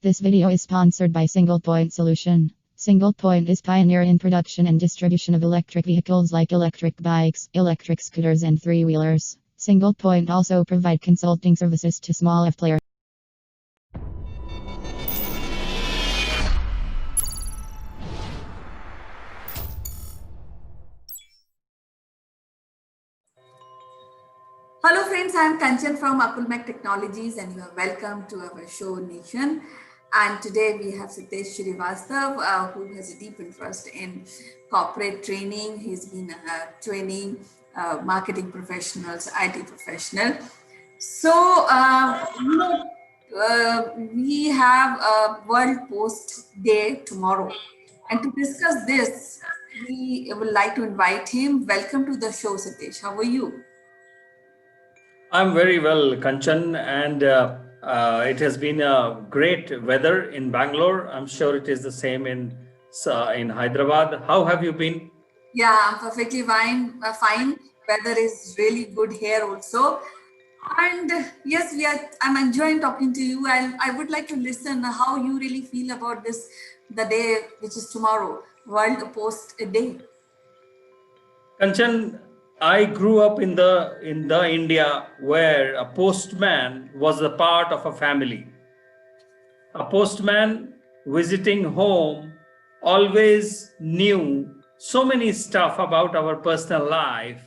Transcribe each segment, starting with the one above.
This video is sponsored by Single Point Solution. Single Point is pioneer in production and distribution of electric vehicles like electric bikes, electric scooters and three-wheelers. Single Point also provide consulting services to small F players. Hello friends, I am Kanchan from Akulmek Technologies and you are welcome to our show Nation. And today we have Sitesh Srivastav, who has a deep interest in corporate training. He's been training marketing professionals, IT professional. So, we have a World Post Day tomorrow. And to discuss this, we would like to invite him. Welcome to the show, Sitesh. How are you? I'm very well, Kanchan, and it has been a great weather in Bangalore. I'm sure it is the same in Hyderabad. How have you been? Yeah, I'm perfectly fine. Fine. Weather is really good here also. And yes, I'm enjoying talking to you. I would like to listen how you really feel about this, the day which is tomorrow, World Post Day. Kanchan, I grew up in the India where a postman was a part of a family. A postman visiting home always knew so many stuff about our personal life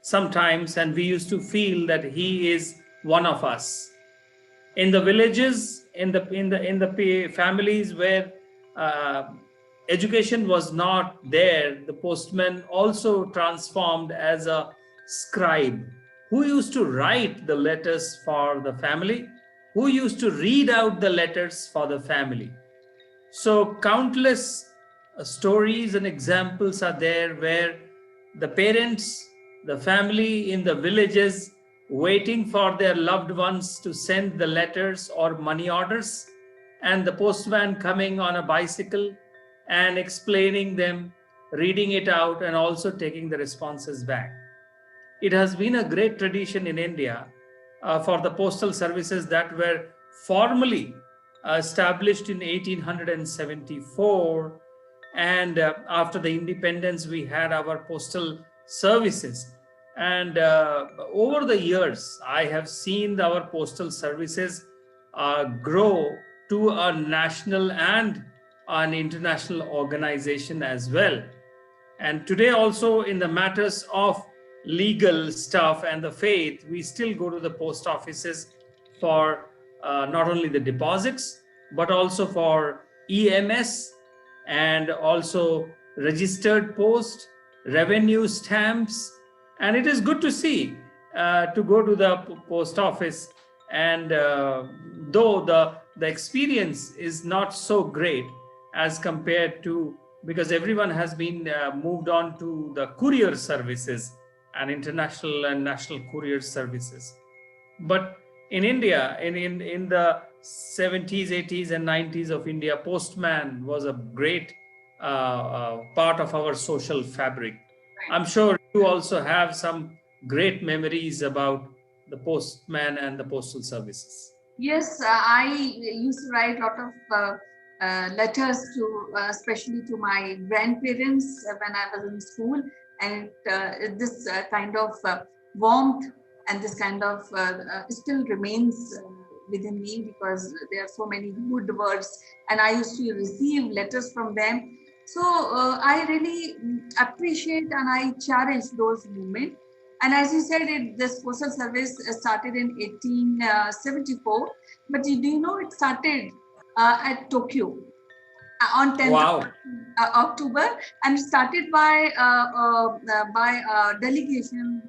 sometimes, and we used to feel that he is one of us. In the villages, in the families where education was not there, the postman also transformed as a scribe who used to write the letters for the family, who used to read out the letters for the family. So countless stories and examples are there where the parents, the family in the villages waiting for their loved ones to send the letters or money orders, and the postman coming on a bicycle and explaining them, reading it out, and also taking the responses back. It has been a great tradition in India for the postal services that were formally established in 1874, and after the independence we had our postal services. And over the years I have seen our postal services grow to a national and an international organization as well. And today also, in the matters of legal stuff and the faith, we still go to the post offices for not only the deposits, but also for EMS and also registered post, revenue stamps. And it is good to see to go to the post office. And though the experience is not so great as compared to, because everyone has been moved on to the courier services and international and national courier services. But in India, in the 70s, 80s and 90s of India, postman was a great part of our social fabric. I'm sure you also have some great memories about the postman and the postal services. Yes, I used to write a lot of letters to, especially to my grandparents when I was in school, and this kind of warmth and this kind of still remains within me, because there are so many good words, and I used to receive letters from them. So I really appreciate and I cherish those moments. And as you said, this postal service started in 1874, but do you know it started at Tokyo on 10th Wow. October, and started by delegation,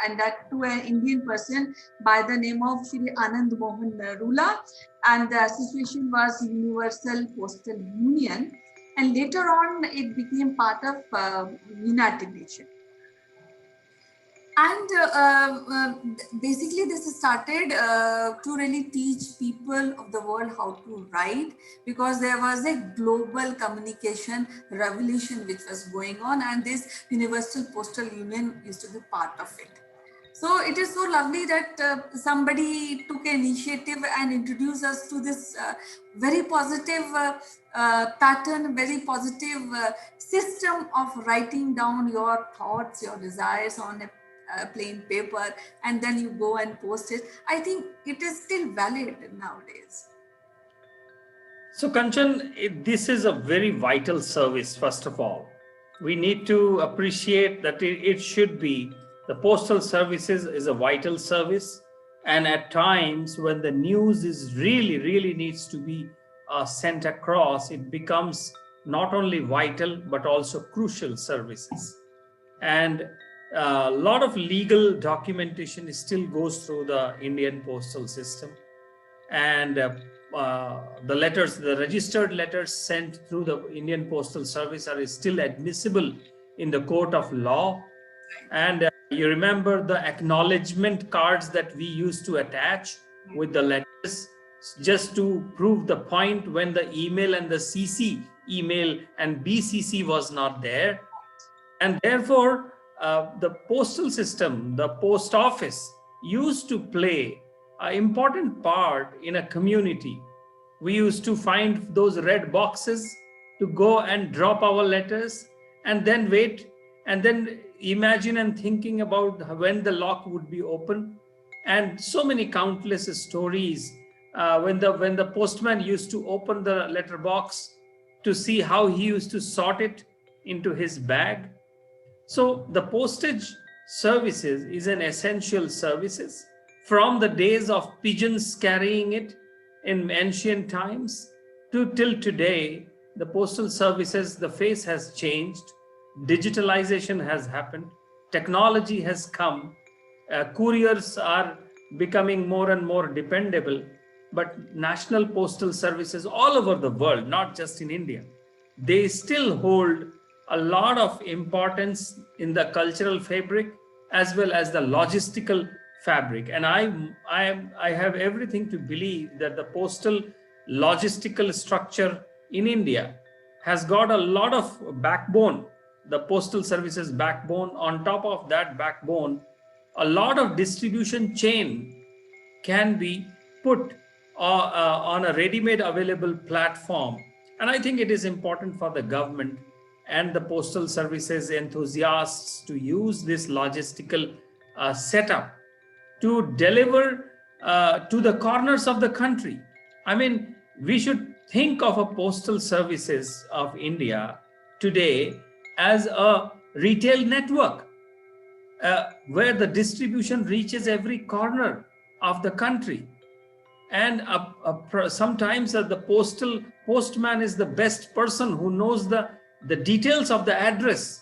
and that to an Indian person by the name of Shri Anand Mohan Narula, and the association was Universal Postal Union, and later on it became part of United Nations. And basically this started to really teach people of the world how to write, because there was a global communication revolution which was going on, and this Universal Postal Union used to be part of it. So it is so lovely that somebody took an initiative and introduced us to this very positive pattern, very positive system of writing down your thoughts, your desires on a plain paper, and then you go and post it. I think it is still valid nowadays. So, Kanchan, this is a very vital service, first of all. We need to appreciate that it should be, the postal services is a vital service. And at times when the news is really needs to be sent across, it becomes not only vital, but also crucial services. And a lot of legal documentation still goes through the Indian postal system. And the letters, the registered letters sent through the Indian Postal Service are still admissible in the court of law. And you remember the acknowledgement cards that we used to attach with the letters, just to prove the point when the email and the CC email and BCC was not there. And therefore, the postal system, the post office used to play an important part in a community. We used to find those red boxes to go and drop our letters and then wait and then imagine and thinking about when the lock would be open. And so many countless stories when the postman used to open the letter box to see how he used to sort it into his bag. So the postage services is an essential services from the days of pigeons carrying it in ancient times to till today. The postal services, the face has changed, digitalization has happened, technology has come, couriers are becoming more and more dependable, but national postal services all over the world, not just in India, they still hold a lot of importance in the cultural fabric as well as the logistical fabric. And I have everything to believe that the postal logistical structure in India has got a lot of backbone, the postal services backbone. On top of that backbone, a lot of distribution chain can be put on a ready-made available platform. And I think it is important for the government and the postal services enthusiasts to use this logistical setup to deliver to the corners of the country. I mean, we should think of a postal services of India today as a retail network where the distribution reaches every corner of the country. And sometimes the postman is the best person who knows the details of the address.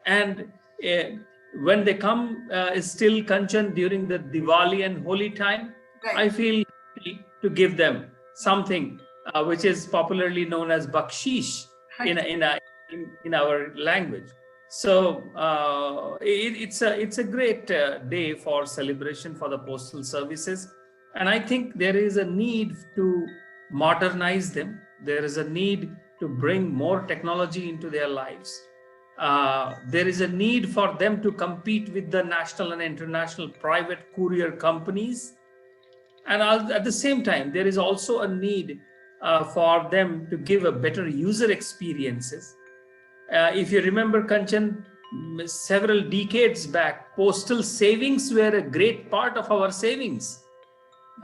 And when they come still, Kanchan, during the Diwali and Holi time, right, I feel to give them something which is popularly known as bakshish in our language. So it's a great day for celebration for the postal services. And I think there is a need to modernize them. There is a need to bring more technology into their lives. There is a need for them to compete with the national and international private courier companies. And at the same time, there is also a need for them to give a better user experiences. If you remember, Kanchan, several decades back, postal savings were a great part of our savings.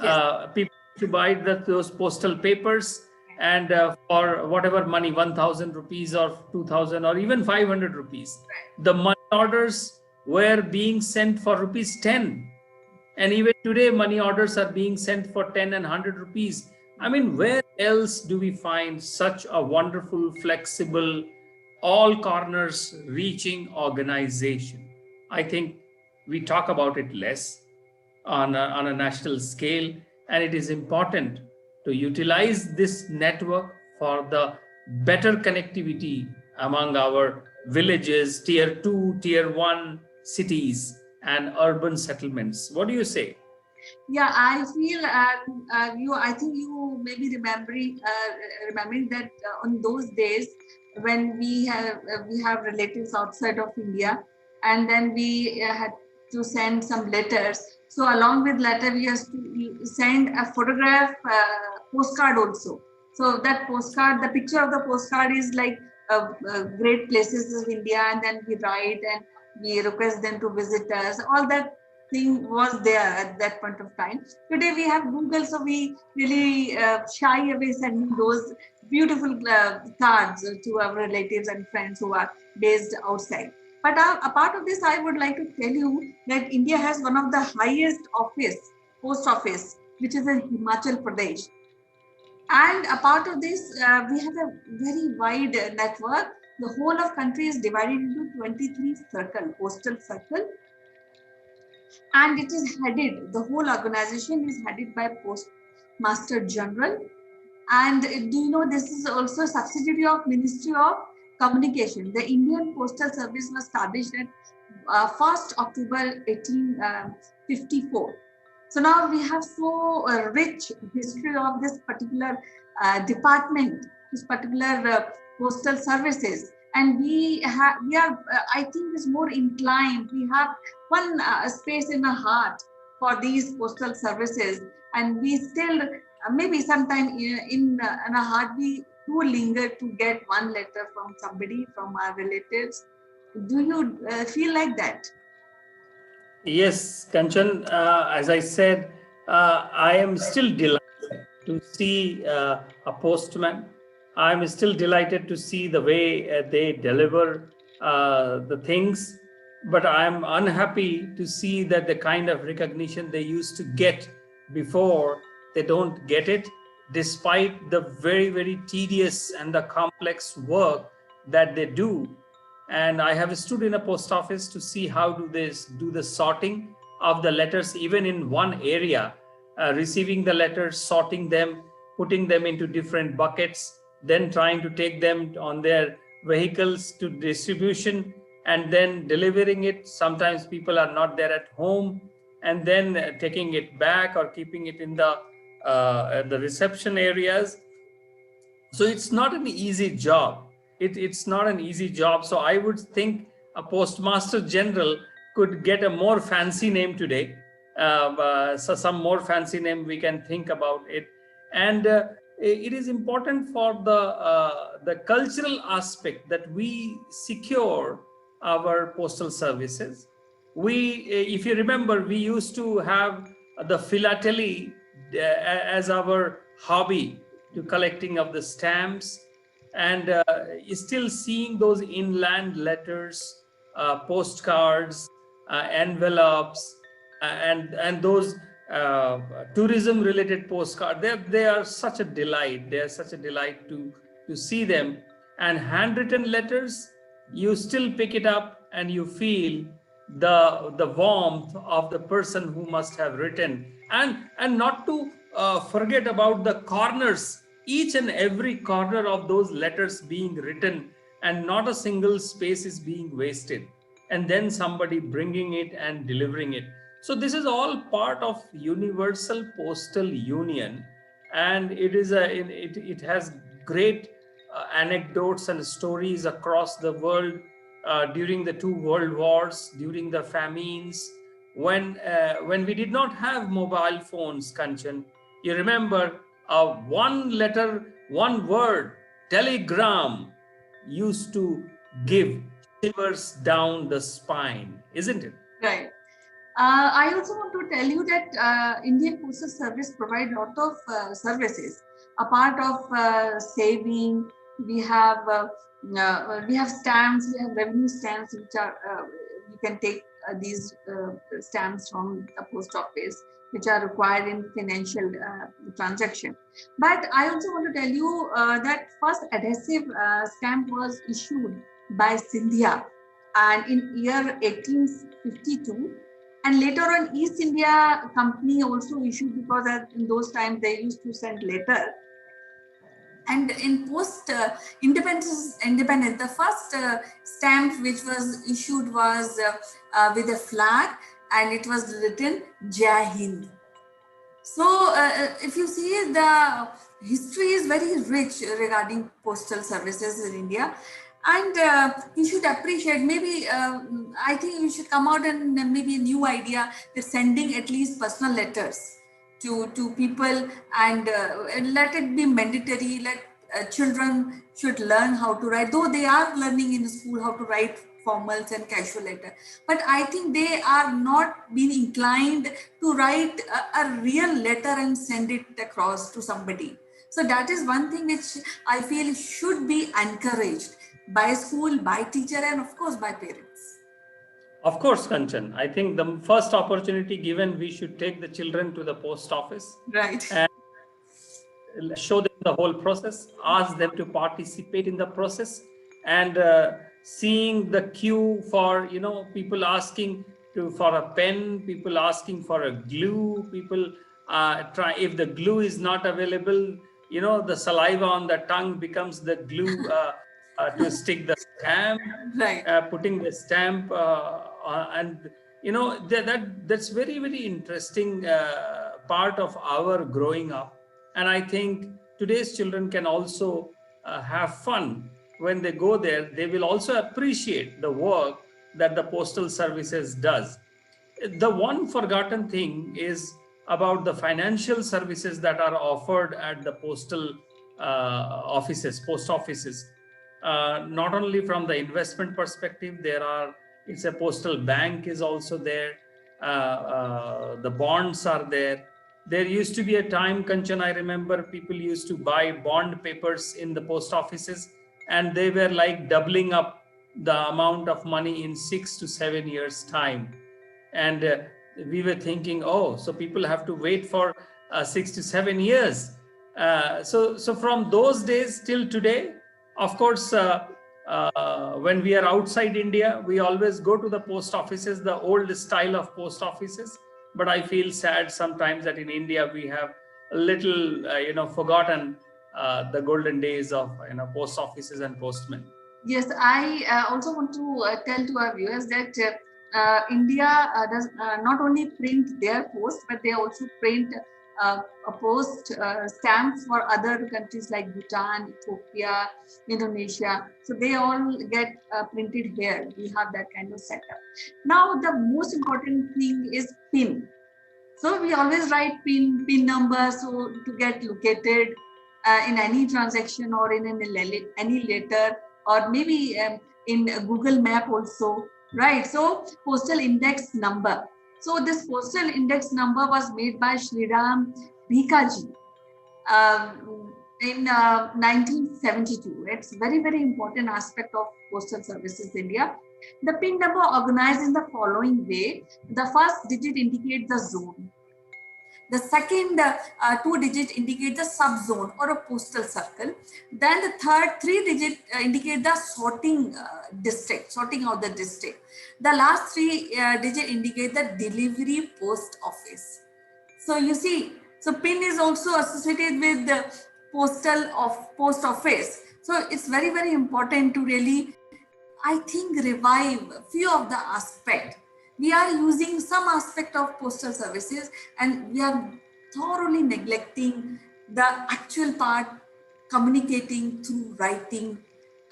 Yes. People to buy those postal papers, and for whatever money, 1,000 rupees or 2,000 or even 500 rupees, the money orders were being sent for rupees 10. And even today, money orders are being sent for 10 and 100 rupees. I mean, where else do we find such a wonderful, flexible, all corners reaching organization? I think we talk about it less on a national scale, and it is important to utilize this network for the better connectivity among our villages, tier 2, tier 1 cities and urban settlements. What do you say? Yeah, I feel I think you may be remembering that on those days when we have relatives outside of India, and then we had to send some letters. So along with letter, we used to send a photograph postcard also. So that postcard, the picture of the postcard is like great places of India, and then we write and we request them to visit us. All that thing was there at that point of time. Today we have Google, so we really shy away sending those beautiful cards to our relatives and friends who are based outside. But apart of this, I would like to tell you that India has one of the highest post office, which is in Himachal Pradesh. And apart of this, we have a very wide network. The whole of country is divided into 23 postal circle, and it is headed, the whole organization is headed by Postmaster General. And do you know, this is also a subsidiary of Ministry of Communication. The Indian Postal Service was established at 1st October 1854. So now we have so rich history of this particular department, this particular postal services, and we are I think is more inclined. We have one space in our heart for these postal services, and we still maybe sometime in a heart we do linger to get one letter from somebody, from our relatives. Do you feel like that? Yes, Kanchan, as I said, I am still delighted to see a postman. I'm still delighted to see the way they deliver the things, but I'm unhappy to see that the kind of recognition they used to get before, they don't get it, despite the very, very tedious and the complex work that they do. And I have stood in a post office to see how do they do the sorting of the letters, even in one area, receiving the letters, sorting them, putting them into different buckets, then trying to take them on their vehicles to distribution, and then delivering it. Sometimes people are not there at home, and then taking it back or keeping it in the reception areas. So it's not an easy job. It's not an easy job. So I would think a postmaster general could get a more fancy name today. So some more fancy name we can think about it. And it is important for the cultural aspect that we secure our postal services. We, if you remember, we used to have the philately as our hobby, to collecting of the stamps, and still seeing those inland letters, postcards, envelopes, and those tourism related postcards. They are such a delight. They are such a delight to see them. And handwritten letters, you still pick it up and you feel the warmth of the person who must have written. And not to forget about the corners, each and every corner of those letters being written, and not a single space is being wasted, and then somebody bringing it and delivering it. So this is all part of Universal Postal Union, and it has great anecdotes and stories across the world, during the two world wars, during the famines, when we did not have mobile phones, Kanchan. You remember, one letter, one word, telegram, used to give shivers down the spine, isn't it? Right. I also want to tell you that Indian Postal Service provide a lot of services. A part of saving, we have stamps, we have revenue stamps, which are you can take these stamps from the post office, which are required in financial transaction. But I also want to tell you that first adhesive stamp was issued by Scindia, and in year 1852. And later on, East India Company also issued, because in those times they used to send letter. And in post independence, the first stamp which was issued was with a flag, and it was written Jai Hind. So if you see, the history is very rich regarding postal services in India. And you should appreciate, maybe I think you should come out and maybe a new idea, that sending at least personal letters to people, and let it be mandatory. Let children should learn how to write, though they are learning in school how to write formals and casual letter, but I think they are not being inclined to write a real letter and send it across to somebody. So that is one thing which I feel should be encouraged by school, by teacher, and of course by parents. Of course, Kanchan. I think the first opportunity given, we should take the children to the post office Right. and show them the whole process, ask them to participate in the process, and seeing the queue for, people asking for a pen, people asking for a glue, people try, if the glue is not available, the saliva on the tongue becomes the glue to stick the stamp, Right. putting the stamp, and that's very, very interesting part of our growing up. And I think today's children can also have fun when they go there. They will also appreciate the work that the postal services does. The one forgotten thing is about the financial services that are offered at the postal offices, post offices. Not only from the investment perspective, it's a postal bank is also there. The bonds are there. There used to be a time, Kanchan, I remember people used to buy bond papers in the post offices, and they were like doubling up the amount of money in 6 to 7 years' time. And we were thinking, oh, so people have to wait for 6 to 7 years. So from those days till today, of course, when we are outside India, we always go to the post offices, the old style of post offices. But I feel sad sometimes that in India we have a little, forgotten the golden days of post offices and postmen. Yes, I also want to tell to our viewers that India does not only print their post, but they also print a post stamps for other countries like Bhutan, Ethiopia, Indonesia. So they all get printed here. We have that kind of setup. Now, the most important thing is PIN. So we always write PIN number, so to get located in any transaction or in any letter, or maybe in Google Map also, right? So postal index number. So this postal index number was made by Shriram Bhikaji in 1972. It's very, very important aspect of Postal Services India. The PIN number organized in the following way. The first digit indicates the zone. The second two digits indicate the subzone or a postal circle. Then the third three digit indicate the sorting district, sorting out the district. The last three digit indicate the delivery post office. So you see, so PIN is also associated with the post office. So it's very, very important to really, I think, revive few of the aspect. We are using some aspect of postal services and we are thoroughly neglecting the actual part, communicating through writing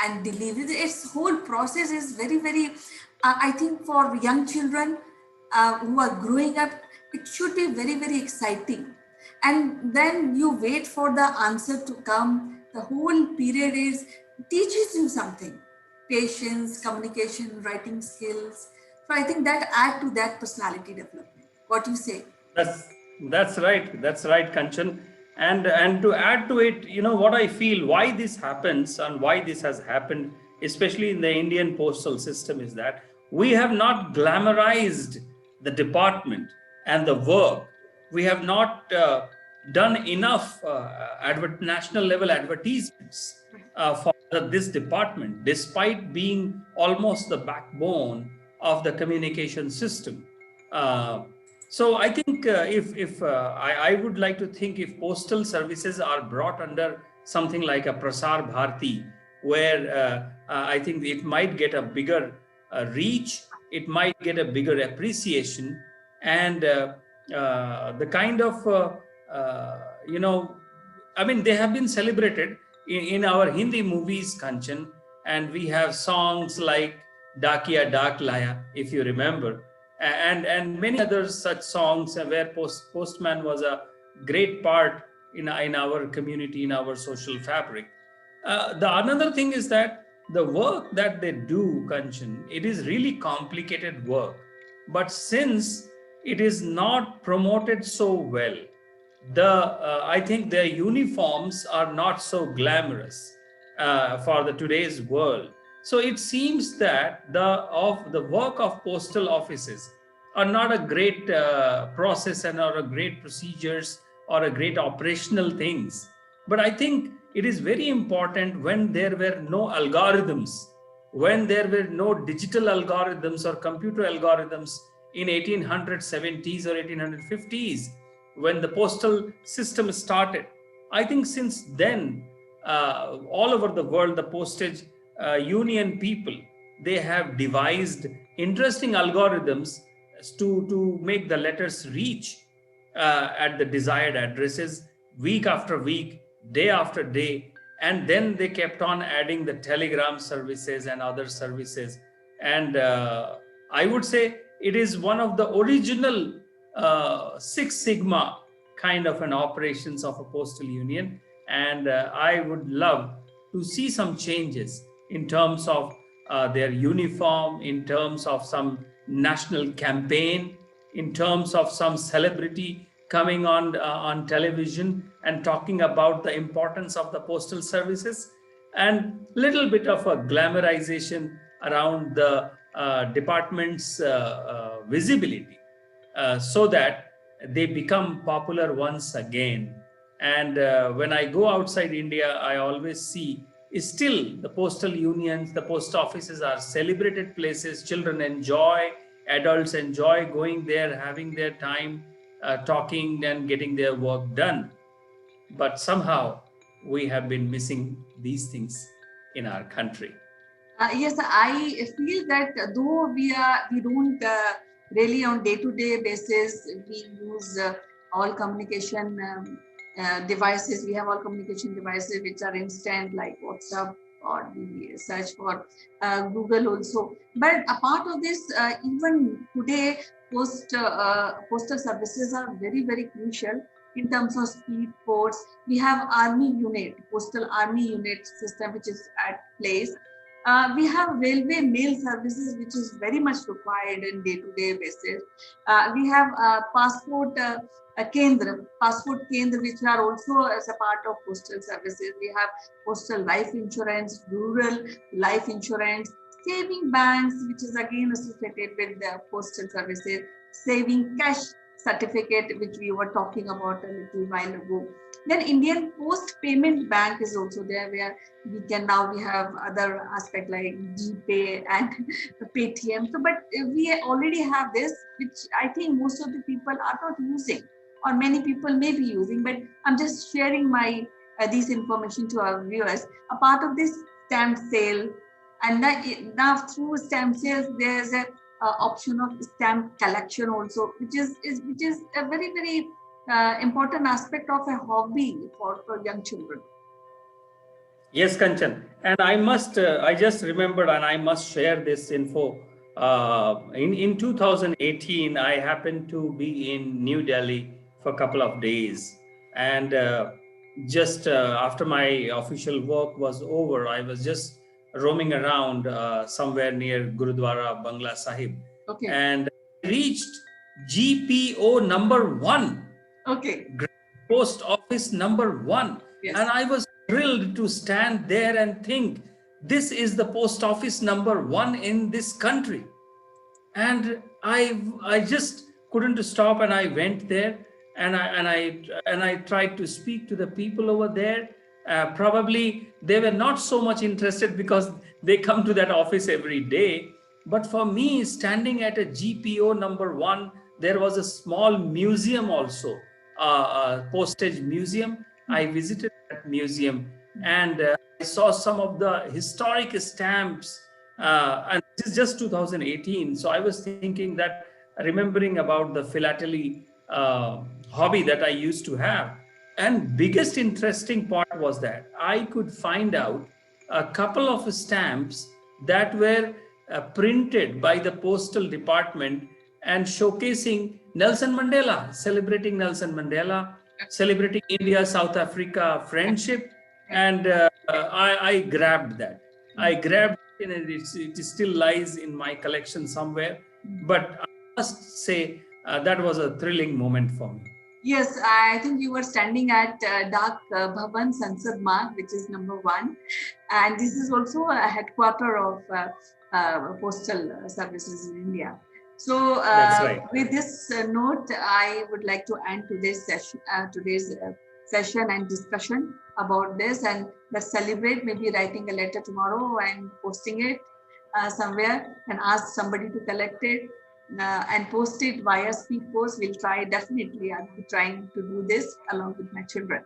and delivery. Its whole process is very, very, I think for young children who are growing up, it should be very, very exciting. And then you wait for the answer to come. The whole period teaches you something. Patience, communication, writing skills. So I think that add to that personality development. What you say? That's right. That's right, Kanchan. And to add to it, what I feel, why this happens and why this has happened, especially in the Indian postal system, is that we have not glamorized the department and the work. We have not done enough national level advertisements for this department, despite being almost the backbone of the communication system. So I think I would like to think if postal services are brought under something like a Prasar Bharati, where I think it might get a bigger reach, it might get a bigger appreciation, and the kind of I mean, they have been celebrated in our Hindi movies, Kanchan. and we have songs like Dakiya Dak Laya, if you remember, and many other such songs where postman was a great part in our community, in our social fabric. The another thing is that the work that they do, Kanchan, it is really complicated work. But since it is not promoted so well, I think their uniforms are not so glamorous for the today's world. So it seems that the work of postal offices are not a great process and or a great procedures or a great operational things. But I think it is very important when there were no algorithms, when there were no digital algorithms or computer algorithms in 1870s or 1850s, when the postal system started. I think since then, all over the world, the postage union people, they have devised interesting algorithms to make the letters reach at the desired addresses week after week, day after day. And then they kept on adding the telegram services and other services. And I would say it is one of the original Six Sigma kind of an operations of a postal union. And I would love to see some changes in terms of their uniform, in terms of some national campaign, in terms of some celebrity coming on television and talking about the importance of the postal services, and little bit of a glamorization around the department's visibility, so that they become popular once again. And when I go outside India, I always see still the postal unions, the post offices are celebrated places. Children enjoy, adults enjoy going there, having their time, talking and getting their work done. But somehow we have been missing these things in our country. Yes, I feel that though we don't really on day-to-day basis we use all communication devices. We have all communication devices which are instant, like WhatsApp, or we search for Google also. But a part of this, even today, postal services are very crucial in terms of speed ports. We have army unit, postal army unit system which is at place. We have railway mail services, which is very much required in day-to-day basis. We have passport kendra, which are also as a part of postal services. We have postal life insurance, rural life insurance, saving banks, which is again associated with the postal services, saving cash certificate, which we were talking about a little while ago. Then Indian Post Payment Bank is also there, where we have other aspect like GPay and Paytm. So, but we already have this, which I think most of the people are not using, or many people may be using. But I'm just sharing my this information to our viewers. A part of this stamp sale, and now through stamp sales, there's a option of stamp collection also, which is a very important aspect of a hobby for young children. Yes, Kanchan. And I just remembered, and I must share this info. In 2018, I happened to be in New Delhi for a couple of days. And just after my official work was over, I was just roaming around somewhere near Gurudwara Bangla Sahib. Okay. And reached GPO number 1. Okay. Post office number 1. Yes. And I was thrilled to stand there and think, this is the post office number 1 in this country. And I just couldn't stop, and I went there, and I tried to speak to the people over there. Probably they were not so much interested because they come to that office every day. But for me, standing at a GPO number 1, there was a small museum also, a postage museum. I visited that museum, and I saw some of the historic stamps. And this is just 2018. So I was thinking that, remembering about the philately hobby that I used to have. And biggest interesting part was that I could find out a couple of stamps that were printed by the postal department and showcasing Nelson Mandela, celebrating Nelson Mandela, celebrating India South Africa friendship, and I grabbed that. I grabbed it, and it still lies in my collection somewhere. But I must say that was a thrilling moment for me. Yes, I think you were standing at Dak Bhavan Sansad Marg, which is number 1. And this is also a headquarter of postal services in India. So That's right. with this note, I would like to end today's session and discussion about this. And let's celebrate, maybe writing a letter tomorrow and posting it somewhere and ask somebody to collect it. And post it via speed post. We'll try, definitely. I'll be trying to do this along with my children.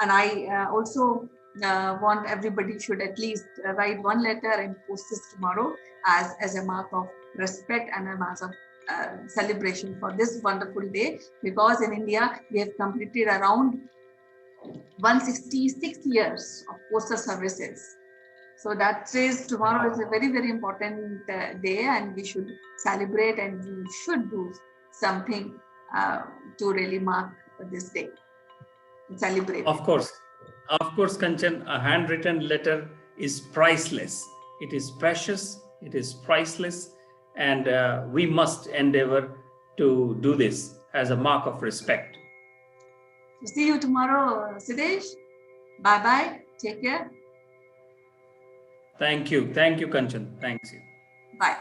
And I also want everybody should at least write one letter and post this tomorrow as a mark of respect and a mark of celebration for this wonderful day, because in India we have completed around 166 years of postal services. So that says tomorrow is a very, very important day, and we should celebrate, and we should do something to really mark this day. Celebrate. Of course, Kanchan, a handwritten letter is priceless. It is precious, it is priceless, and we must endeavor to do this as a mark of respect. So see you tomorrow, Siddesh. Bye-bye. Take care. Thank you, Kanchan. Thanks you. Bye.